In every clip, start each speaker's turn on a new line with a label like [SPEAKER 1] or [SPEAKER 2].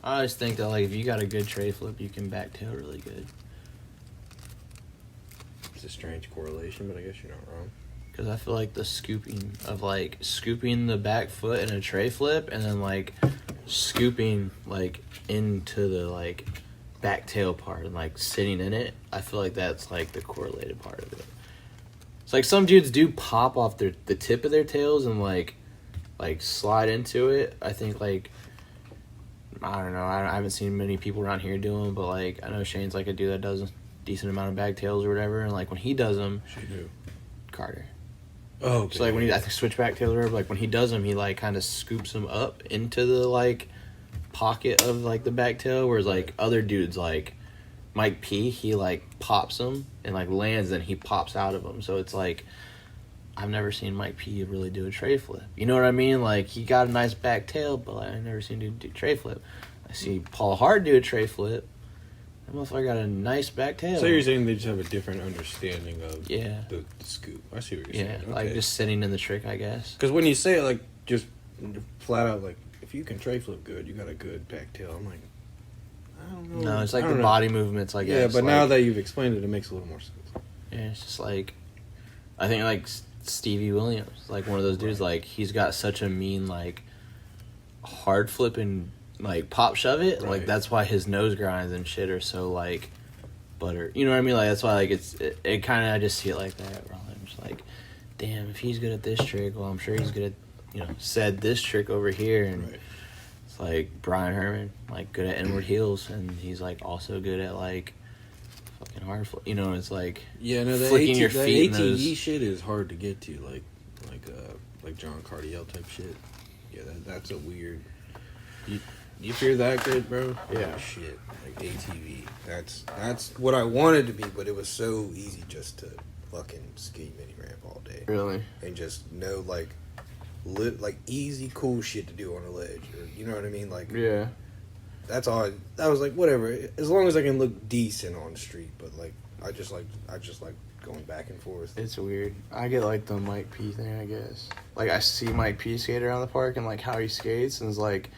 [SPEAKER 1] I always think that, like, if you got a good tray flip, you can backtail really good.
[SPEAKER 2] It's a strange correlation, but I guess you're not wrong.
[SPEAKER 1] Because I feel like the scooping of, like, scooping the back foot in a tray flip and then, like, scooping, like, into the, like, back tail part and, like, sitting in it, I feel like that's, like, the correlated part of it. It's like some dudes do pop off the tip of their tails and, like, slide into it. I think, like, I don't know. I haven't seen many people around here do them, but, like, I know Shane's, like, a dude that does a decent amount of back tails or whatever, and, like, when he does them... Carter.
[SPEAKER 2] Oh, okay.
[SPEAKER 1] So, like, when he, I think, switch back tails or whatever, like, when he does them, he, like, kind of scoops them up into the, like, pocket of, like, the back tail, whereas, like, other dudes, like, Mike P, he, like, pops them and, like, lands, and he pops out of them. So it's, like, I've never seen Mike P really do a tray flip. You know what I mean? Like, he got a nice back tail, but, like, I've never seen him do tray flip. I see Paul Hart do a tray flip. That motherfucker got a nice back tail.
[SPEAKER 2] So you're saying they just have a different understanding of
[SPEAKER 1] the
[SPEAKER 2] scoop. I see what you're saying. Okay.
[SPEAKER 1] Like just sitting in the trick, I guess.
[SPEAKER 2] Because when you say it, like, just flat out, like, if you can tray flip good, you got a good back tail. I'm like, I don't know.
[SPEAKER 1] No, it's like the body movements, I guess.
[SPEAKER 2] Yeah, but
[SPEAKER 1] like,
[SPEAKER 2] now that you've explained it, it makes a little more sense.
[SPEAKER 1] Yeah, it's just like, I think, like, Stevie Williams, like, one of those dudes, like, he's got such a mean, like, hard flipping, like, pop shove it. Right. Like, that's why his nose grinds and shit are so, like, butter. You know what I mean? Like, that's why, like, it kind of, I just see it like that. Bro. I'm just like, damn, if he's good at this trick, well, I'm sure he's good at, you know, said this trick over here. And it's like Brian Herman, like, good at inward heels, and he's, like, also good at, like, fucking hard flip. You know, it's like, flicking your feet.
[SPEAKER 2] The ATV shit is hard to get to, like John Cardiel type shit. Yeah, that's a weird. You feel that good, bro?
[SPEAKER 1] Yeah.
[SPEAKER 2] Oh, shit, like ATV. That's what I wanted to be, but it was so easy just to fucking skate mini ramp all day.
[SPEAKER 1] Really?
[SPEAKER 2] And just know, like, like easy, cool shit to do on a ledge, or you know what I mean? Like,
[SPEAKER 1] yeah.
[SPEAKER 2] That's all. I was like, whatever, as long as I can look decent on the street. But like, I just like going back and forth.
[SPEAKER 1] It's weird. I get like the Mike P thing, I guess. Like, I see Mike P skate around the park and like how he skates, and it's like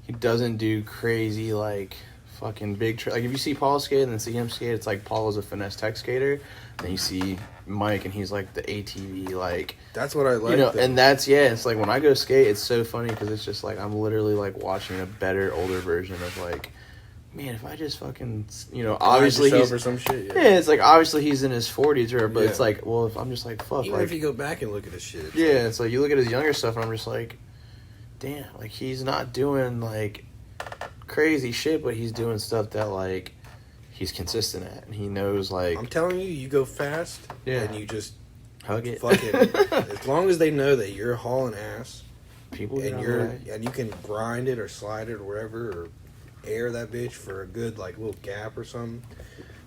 [SPEAKER 1] he doesn't do crazy like fucking big like if you see Paul skate and then see him skate, it's like Paul is a finesse tech skater. Then you see Mike and he's like the ATV, like,
[SPEAKER 2] that's what I like.
[SPEAKER 1] You know, and that's it's like when I go skate, it's so funny because it's just like I'm literally like watching a better, older version of like, man, if I just fucking, you know, obviously he's
[SPEAKER 2] or some shit.
[SPEAKER 1] Yeah, it's like obviously he's in his 40s, or but it's like, well, if I'm just like fuck,
[SPEAKER 2] even
[SPEAKER 1] like,
[SPEAKER 2] if you go back and look at his shit,
[SPEAKER 1] it's like you look at his younger stuff and I'm just like, damn, like he's not doing like crazy shit, but he's doing stuff that like he's consistent at, and he knows, like,
[SPEAKER 2] I'm telling you, you go fast, and you just
[SPEAKER 1] hug it.
[SPEAKER 2] Fucking, as long as they know that you're hauling ass,
[SPEAKER 1] people,
[SPEAKER 2] and and you can grind it or slide it or wherever, or air that bitch for a good like little gap or something.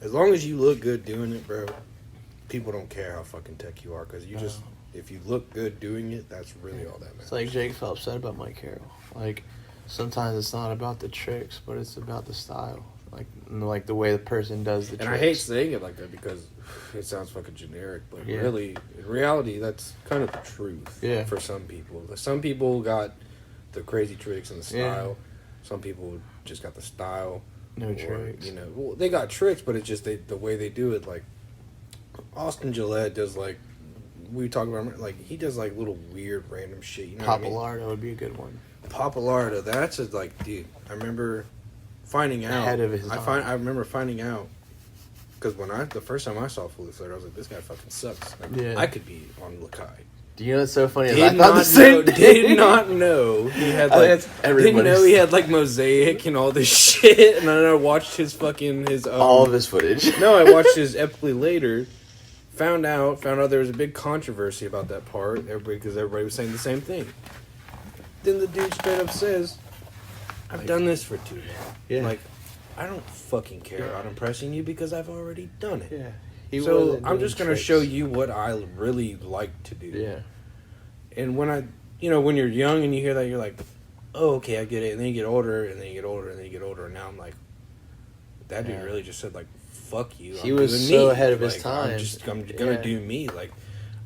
[SPEAKER 2] As long as you look good doing it, bro, people don't care how fucking tech you are, because you just, if you look good doing it, that's really all that matters.
[SPEAKER 1] It's like Jake Phelps said about Mike Carroll. Like, sometimes it's not about the tricks, but it's about the style. Like the way the person does the tricks.
[SPEAKER 2] And I hate saying it like that because it sounds fucking generic, but really, in reality, that's kind of the truth for some people. Some people got the crazy tricks and the style. Yeah. Some people just got the style.
[SPEAKER 1] No tricks.
[SPEAKER 2] You know, well, they got tricks, but it's just the way they do it. Like, Austin Gillette does, like, we talk about, like, he does, like, little weird random shit. You know what I mean?
[SPEAKER 1] Papalardo would be a good one.
[SPEAKER 2] Papalardo, that's like, dude, I remember finding out.
[SPEAKER 1] Ahead of his time.
[SPEAKER 2] I remember finding out, because the first time I saw Fully Flared, I was like, this guy fucking sucks. Like, I could be on Lakai.
[SPEAKER 1] Do you know what's so funny?
[SPEAKER 2] Did not know he had like didn't know he had like mosaic and all this shit. And then I watched his
[SPEAKER 1] all of his footage.
[SPEAKER 2] No, I watched his epically later. Found out there was a big controversy about that part. Because everybody was saying the same thing. Then the dude straight up says, "I've done this for 2 now.
[SPEAKER 1] Yeah.
[SPEAKER 2] Like, I don't fucking care about impressing you because I've already done it.
[SPEAKER 1] Yeah.
[SPEAKER 2] So I'm just going to show you what I really like to do."
[SPEAKER 1] Yeah.
[SPEAKER 2] And when when you're young and you hear that, you're like, oh, okay, I get it. And then you get older, and then you get older, and then you get older. And now I'm like, that dude really just said, like, fuck you.
[SPEAKER 1] He was so ahead of his
[SPEAKER 2] like,
[SPEAKER 1] time.
[SPEAKER 2] I'm going to do me. Like,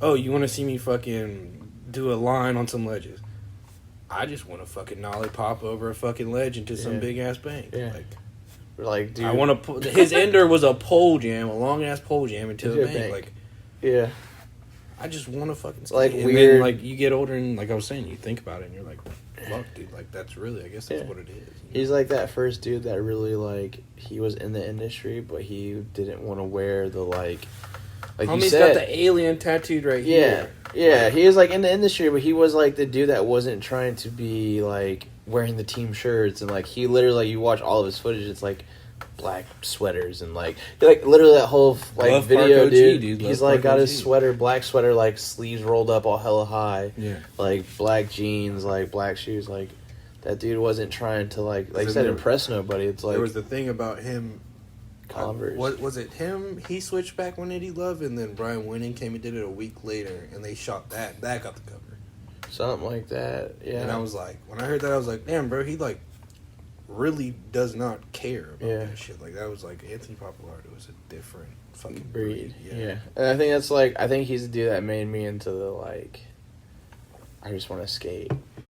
[SPEAKER 2] oh, you want to see me fucking do a line on some ledges? I just want to fucking nollie pop over a fucking ledge into some big ass bank.
[SPEAKER 1] Yeah. Like, dude,
[SPEAKER 2] I want to. His ender was a pole jam, a long ass pole jam into a bank. Like,
[SPEAKER 1] yeah.
[SPEAKER 2] I just want to fucking skate.
[SPEAKER 1] Like,
[SPEAKER 2] and
[SPEAKER 1] weird.
[SPEAKER 2] then, like, you get older and, like I was saying, you think about it and you're like, fuck, dude. Like, that's really, I guess that's what it is.
[SPEAKER 1] He's like that first dude that really, like, he was in the industry, but he didn't want to wear the, like
[SPEAKER 2] Homie's
[SPEAKER 1] you said.
[SPEAKER 2] got the alien tattooed right here.
[SPEAKER 1] Yeah, he was, like, in the industry, but he was, like, the dude that wasn't trying to be, like, wearing the team shirts. And, like, he literally, you watch all of his footage, it's, like, black sweaters and, like literally that whole, like,
[SPEAKER 2] Love
[SPEAKER 1] video,
[SPEAKER 2] Park OG,
[SPEAKER 1] dude.
[SPEAKER 2] Love
[SPEAKER 1] He's, like,
[SPEAKER 2] Park
[SPEAKER 1] got
[SPEAKER 2] OG.
[SPEAKER 1] his sweater, black sweater, like, sleeves rolled up all hella high.
[SPEAKER 2] Yeah.
[SPEAKER 1] Like, black jeans, like, black shoes, like... That dude wasn't trying to, like you said, impress nobody. It's like...
[SPEAKER 2] There was the thing about him...
[SPEAKER 1] Converse.
[SPEAKER 2] What was it him? He switched back when Eddie Love, and then Brian Winning came and did it a week later, and they shot that. That got the cover.
[SPEAKER 1] Something like that, yeah.
[SPEAKER 2] And I was like... When I heard that, I was like, damn, bro, he, like, really does not care about that shit. Like, that was, like, Anthony Papalardo was a different fucking breed.
[SPEAKER 1] Yeah. And I think that's, like... I think he's the dude that made me into the, like... I just want to skate.